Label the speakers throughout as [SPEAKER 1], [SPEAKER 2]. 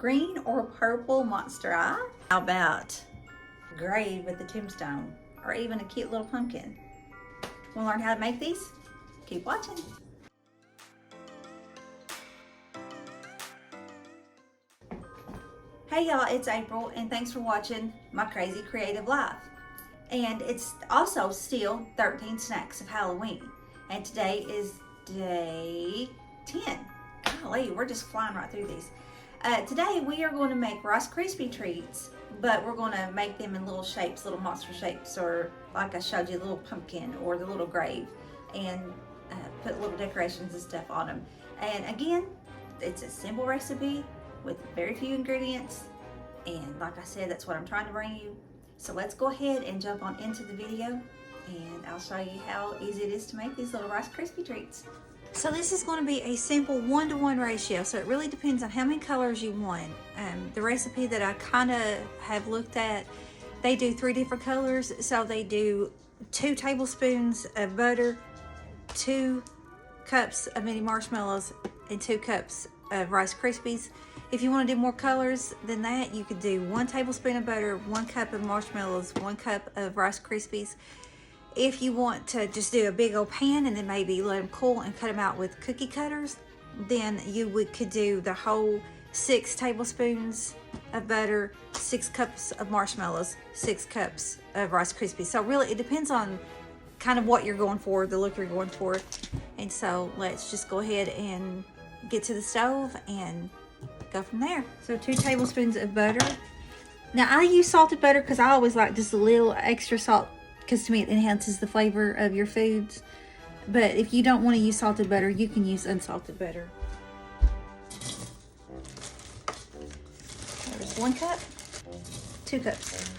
[SPEAKER 1] green or purple monster eye? How about gray with the tombstone? Or even a cute little pumpkin? Want to learn how to make these? Keep watching. Hey y'all, it's April and thanks for watching my crazy creative life. And it's also still 13 snacks of Halloween. And today is day 10. Golly, we're just flying right through these. Today we are going to make Rice Krispy Treats, but we're going to make them in little shapes, little monster shapes, or like I showed you, the little pumpkin or the little grave, and put little decorations and stuff on them. And again, it's a simple recipe with very few ingredients, and like I said, that's what I'm trying to bring you. So let's go ahead and jump on into the video, and I'll show you how easy it is to make these little Rice Krispy Treats. So this is going to be a simple 1-to-1 ratio, so it really depends on how many colors you want. The recipe that I kind of have looked at, they do 3 different colors. So they do 2 tablespoons of butter, 2 cups of mini marshmallows, and 2 cups of Rice Krispies. If you want to do more colors than that, you could do 1 tablespoon of butter, 1 cup of marshmallows, 1 cup of Rice Krispies. If you want to just do a big old pan and then maybe let them cool and cut them out with cookie cutters, then you could do the whole 6 tablespoons of butter, 6 cups of marshmallows, 6 cups of Rice Krispies. So really it depends on kind of what you're going for, the look you're going for. And so let's just go ahead and get to the stove and go from there. So 2 tablespoons of butter. Now I use salted butter because I always like just a little extra salt, because to me it enhances the flavor of your foods. But if you don't want to use salted butter, you can use unsalted butter. There's 1 cup, 2 cups.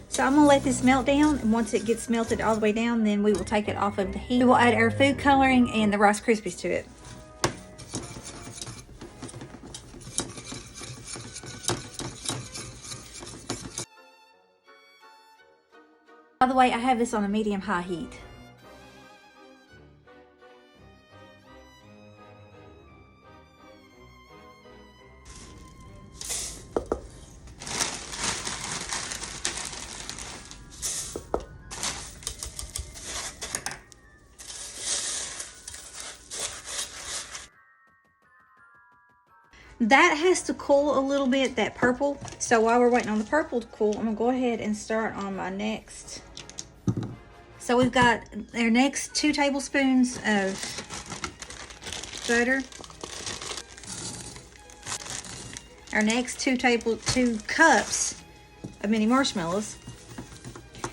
[SPEAKER 1] So I'm gonna let this melt down, and once it gets melted all the way down, then we will take it off of the heat. We will add our food coloring and the Rice Krispies to it. By the way, I have this on a medium-high heat. That has to cool a little bit, that purple. So while we're waiting on the purple to cool, I'm gonna go ahead and start on my next. So we've got our next 2 tablespoons of butter. Our next 2 cups of mini marshmallows.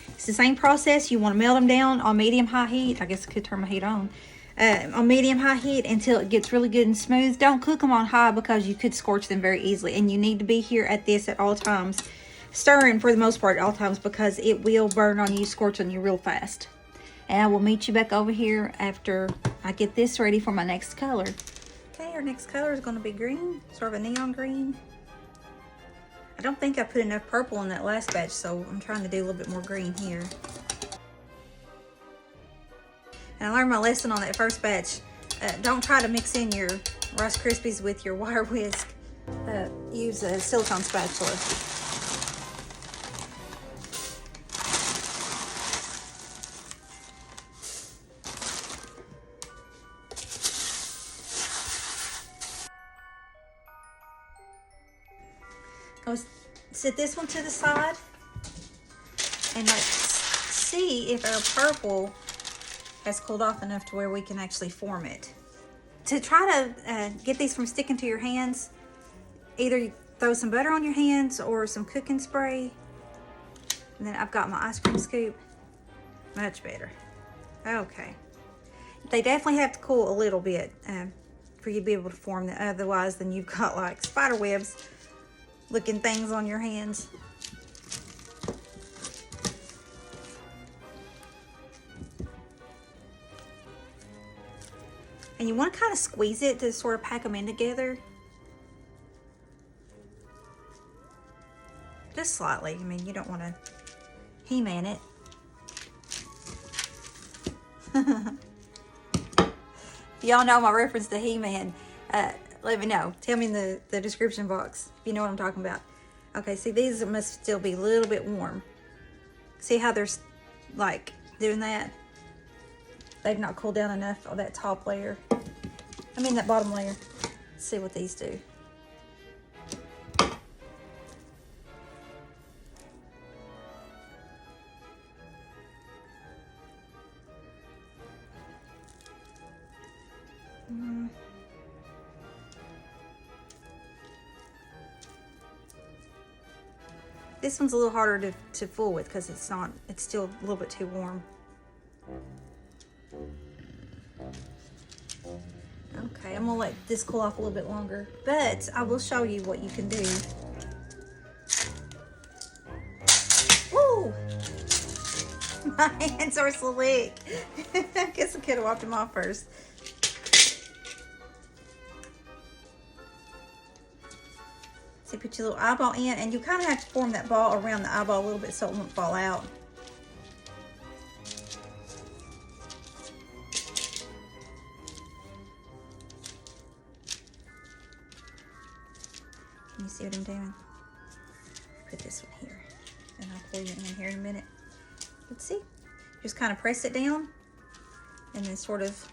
[SPEAKER 1] It's the same process. You want to melt them down on medium-high heat. I guess I could turn my heat on medium-high heat until it gets really good and smooth. Don't cook them on high because you could scorch them very easily, and you need to be here at this at all times, stirring for the most part at all times, because it will burn on you, scorch on you real fast. And I will meet you back over here after I get this ready for my next color. Okay, our next color is going to be green, sort of a neon green. I don't think I put enough purple in that last batch, so I'm trying to do a little bit more green here. And I learned my lesson on that first batch. Don't try to mix in your Rice Krispies with your wire whisk. Use a silicone spatula. I'll set this one to the side, and let's see if our purple has cooled off enough to where we can actually form it. To try to get these from sticking to your hands, either throw some butter on your hands or some cooking spray. And then I've got my ice cream scoop. Much better. Okay. They definitely have to cool a little bit for you to be able to form them. Otherwise, then you've got like spider webs looking things on your hands. And you want to kind of squeeze it to sort of pack them in together. Just slightly. I mean, you don't want to He-Man it. Y'all know my reference to He-Man.
[SPEAKER 2] Let me know. Tell me in the description box if you know what I'm talking about. Okay, see, these must still be a little bit warm. See how they're like doing that? They've not cooled down enough on that top layer. I mean that bottom layer. Let's see what these do. This one's a little harder to fool with because it's still a little bit too warm. Okay, I'm gonna let this cool off a little bit longer, but I will show you what you can do. Woo! My hands are slick. I guess I could have wiped them off first. So put your little eyeball in, and you kind of have to form that ball around the eyeball a little bit so it won't fall out. Can you see what I'm doing? Put this one here, and I'll pull you in here in a minute. Let's see. Just kind of press it down, and then sort of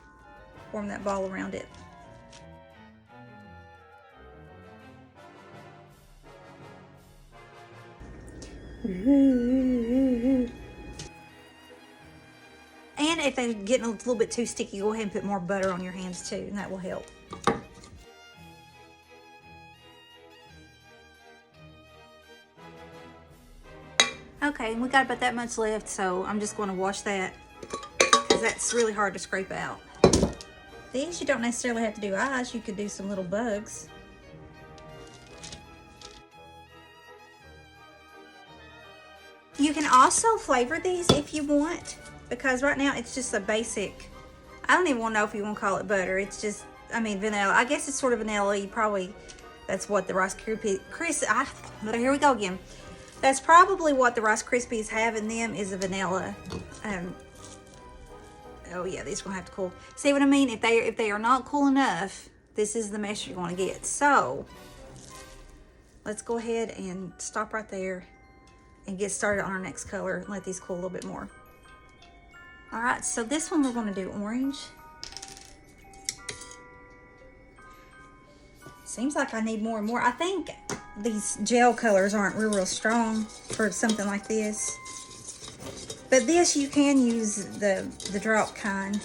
[SPEAKER 2] form that ball around it. And if they're getting a little bit too sticky, go ahead and put more butter on your hands too, and that will help. Okay, we got about that much left, so I'm just going to wash that because that's really hard to scrape out. These, you don't necessarily have to do eyes. You could do some little bugs. You can also flavor these if you want, because right now it's just a basic, I don't even want to know if you want to call it butter. It's just, I mean, vanilla. I guess it's sort of vanilla. You probably, that's what the Rice Krispies, here we go again. That's probably what the Rice Krispies have in them, is a vanilla. Oh yeah, these are gonna have to cool. See what I mean? If they are not cool enough, this is the mess you're gonna get. So let's go ahead and stop right there and get started on our next color and let these cool a little bit more. All right, so this one we're gonna do orange. Seems like I need more and more. I think these gel colors aren't real strong for something like this. But this, you can use the drop kind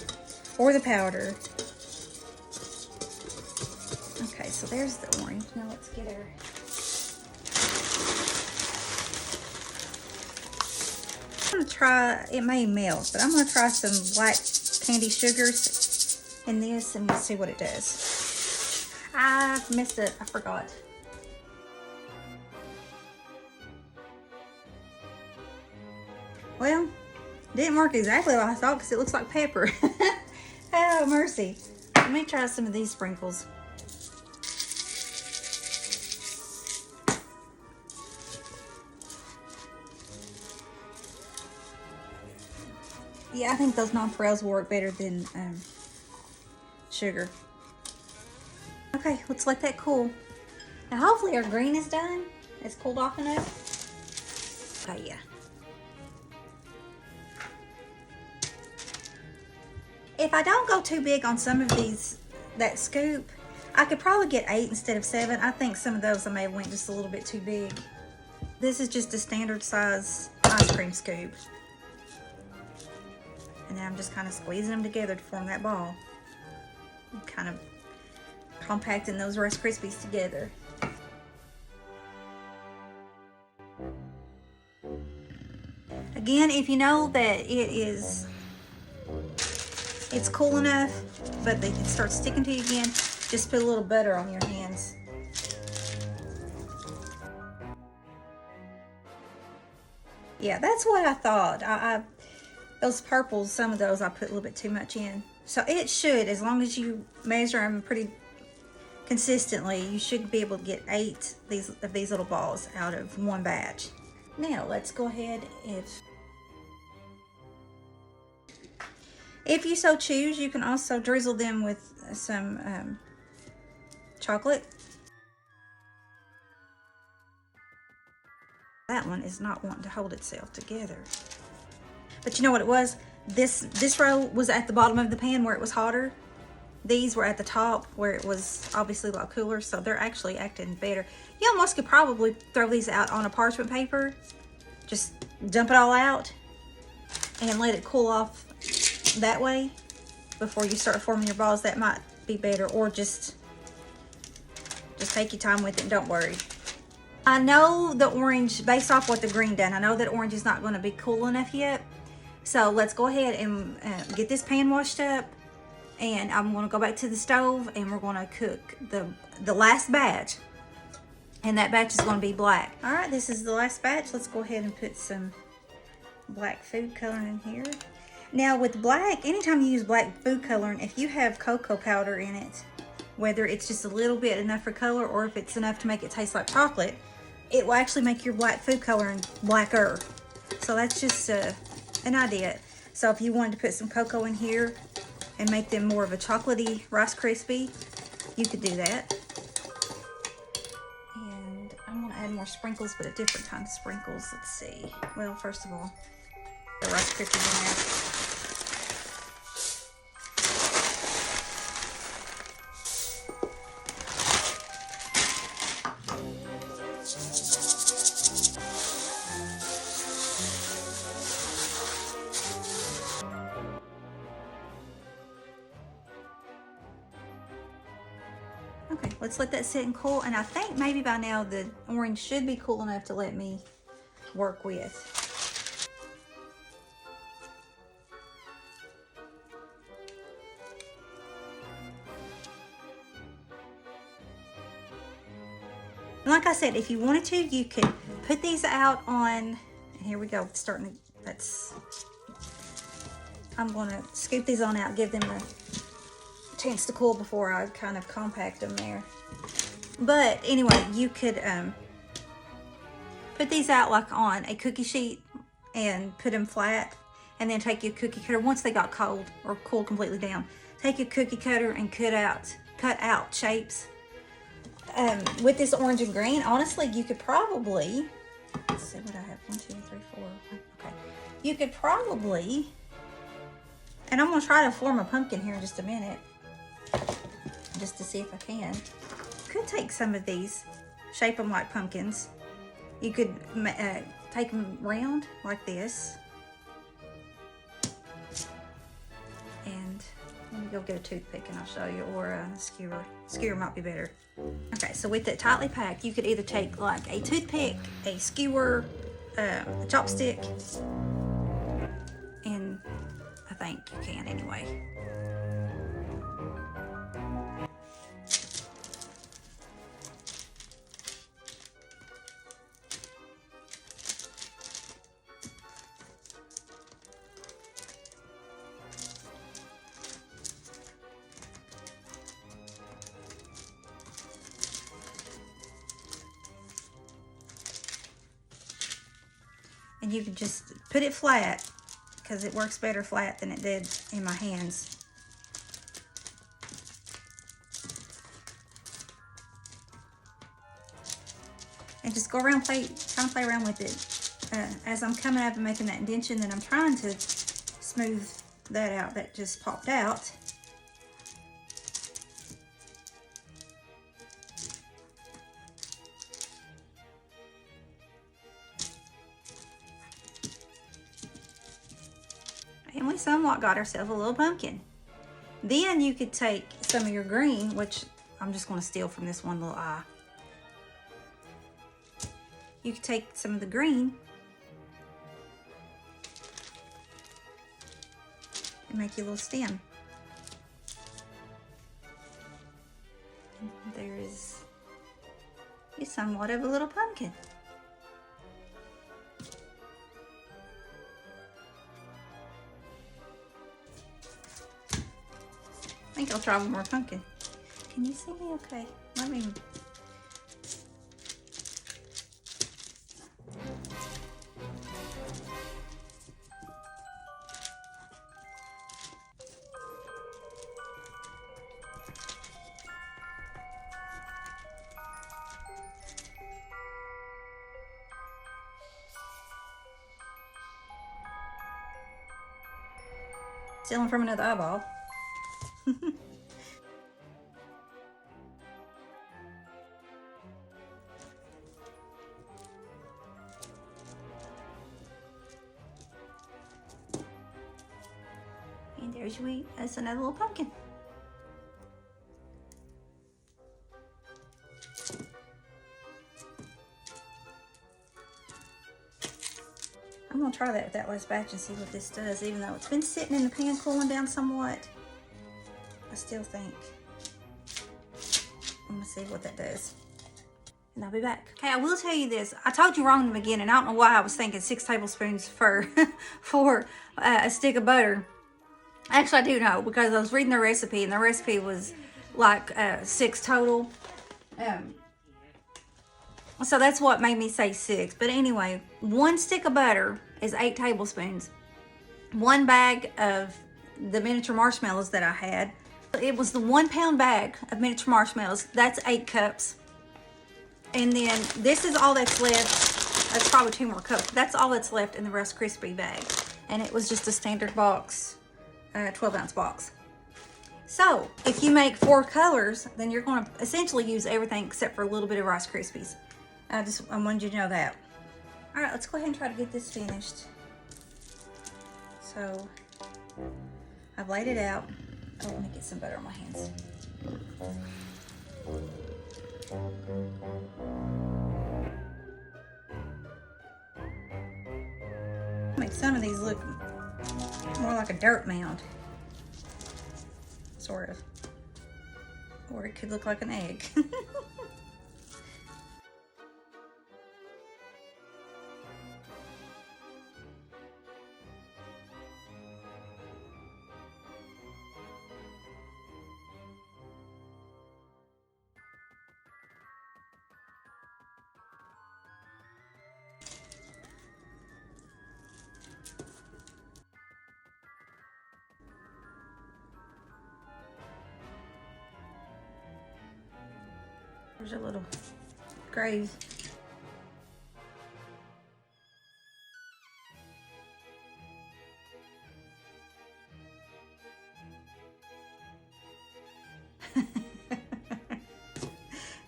[SPEAKER 2] or the powder. Okay, so there's the orange. Now let's get her. I'm gonna try, it may melt, but I'm gonna try some black candy sugars in this and we'll see what it does. I missed it, I forgot. Well, didn't work exactly like I thought because it looks like pepper. Oh, mercy. Let me try some of these sprinkles. Yeah, I think those nonpareils will work better than sugar. Okay, let's let that cool. Now hopefully our green is done. It's cooled off enough. Okay, yeah. If I don't go too big on some of these, that scoop, I could probably get 8 instead of 7. I think some of those I may have went just a little bit too big. This is just a standard size ice cream scoop. And then I'm just kind of squeezing them together to form that ball. And kind of compacting those Rice Krispies together. Again, if you know that it's cool enough, but it starts sticking to you again, just put a little butter on your hands. Yeah, that's what I thought. Those purples, some of those I put a little bit too much in. So it should, as long as you measure them pretty consistently, you should be able to get 8 of these little balls out of one batch. Now let's go ahead, if you so choose, you can also drizzle them with some chocolate. That one is not wanting to hold itself together. But you know what it was? This row was at the bottom of the pan where it was hotter. These were at the top where it was obviously a lot cooler, so they're actually acting better. You almost could probably throw these out on a parchment paper. Just dump it all out and let it cool off that way before you start forming your balls. That might be better, or just take your time with it and don't worry. I know the orange, based off what the green done, I know that orange is not going to be cool enough yet. So let's go ahead and get this pan washed up. And I'm going to go back to the stove and we're going to cook the last batch. And that batch is going to be black. All right, this is the last batch. Let's go ahead and put some black food coloring in here. Now with black, anytime you use black food coloring, if you have cocoa powder in it, whether it's just a little bit enough for color or if it's enough to make it taste like chocolate, it will actually make your black food coloring blacker. So that's just an idea. So if you wanted to put some cocoa in here and make them more of a chocolatey Rice Krispie, you could do that. And I'm gonna add more sprinkles, but a different kind of sprinkles. Let's see. Well, first of all, the Rice Krispies in there. Okay, let's let that sit and cool. And I think maybe by now the orange should be cool enough to let me work with. And like I said, if you wanted to, you could put these out on, and here we go, it's starting to, I'm gonna scoop these on out, give them a chance to cool before I kind of compact them there. But anyway, you could put these out like on a cookie sheet and put them flat, and then take your cookie cutter once they got cold or cooled completely down. Take your cookie cutter and cut out shapes. With this orange and green, honestly, you could probably, let's see what I have, 1, 2, 3, 4. Okay, you could probably, and I'm gonna try to form a pumpkin here in just a minute, just to see if I can. Could take some of these, shape them like pumpkins. You could take them round like this. And let me go get a toothpick and I'll show you, or a skewer. Skewer might be better. Okay, so with it tightly packed, you could either take like a toothpick, a skewer, a chopstick, and I think you can anyway. And you can just put it flat because it works better flat than it did in my hands. And just go around, trying to play around with it. As I'm coming up and making that indentation, then I'm trying to smooth that out that just popped out. And we somewhat got ourselves a little pumpkin. Then you could take some of your green, which I'm just going to steal from this one little eye. You could take some of the green and make your little stem. And there is somewhat of a little pumpkin. I think I'll try one more pumpkin. Can you see me okay? Let me. Stealing from another eyeball. And there's that's another little pumpkin. I'm gonna try that with that last batch and see what this does. Even though it's been sitting in the pan cooling down somewhat, I still think I'm gonna see what that does. And I'll be back. Okay, I will tell you this. I told you wrong in the beginning. I don't know why I was thinking 6 tablespoons for a stick of butter. Actually, I do know because I was reading the recipe and the recipe was like 6 total. So that's what made me say 6. But anyway, 1 stick of butter is 8 tablespoons. 1 bag of the miniature marshmallows that I had, it was the 1 pound bag of miniature marshmallows. That's 8 cups. And then this is all that's left. That's probably 2 more cups. That's all that's left in the Rice Krispie bag. And it was just a standard box, 12-ounce box. So if you make 4 colors, then you're going to essentially use everything except for a little bit of Rice Krispies. I wanted you to know that. All right, let's go ahead and try to get this finished. So I've laid it out. Oh, let me get some butter on my hands. Make some of these look more like a dirt mound, sort of, or it could look like an egg. There's a little grave.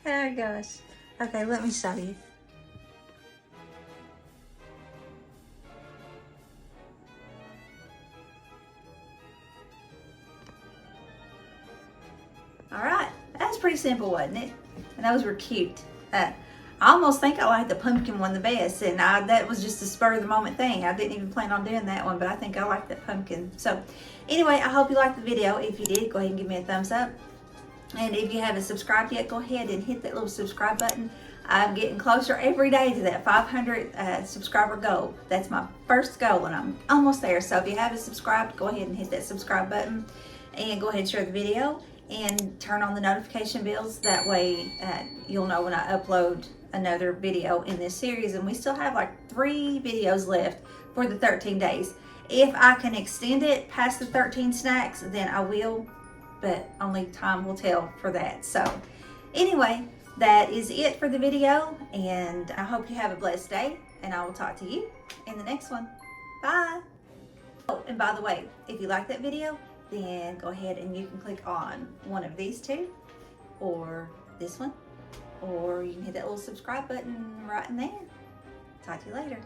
[SPEAKER 2] Oh gosh. Okay, let me show you.
[SPEAKER 1] All right, that's pretty simple, wasn't it? And those were cute. I almost think I like the pumpkin one the best, and that was just a spur of the moment thing. I didn't even plan on doing that one, but I think I like that pumpkin. So anyway, I hope you liked the video. If you did, go ahead and give me a thumbs up. And if you haven't subscribed yet, go ahead and hit that little subscribe button. I'm getting closer every day to that 500 subscriber goal. That's my first goal, and I'm almost there. So if you haven't subscribed, go ahead and hit that subscribe button, and go ahead and share the video, and turn on the notification bells. That way you'll know when I upload another video in this series. And we still have like 3 videos left for the 13 days. If I can extend it past the 13 snacks, then I will, but only time will tell for that. So anyway, that is it for the video, and I hope you have a blessed day, and I will talk to you in the next one. Bye. Oh, and by the way, if you like that video, then go ahead and you can click on one of these 2, or this one, or you can hit that little subscribe button right in there. Talk to you later.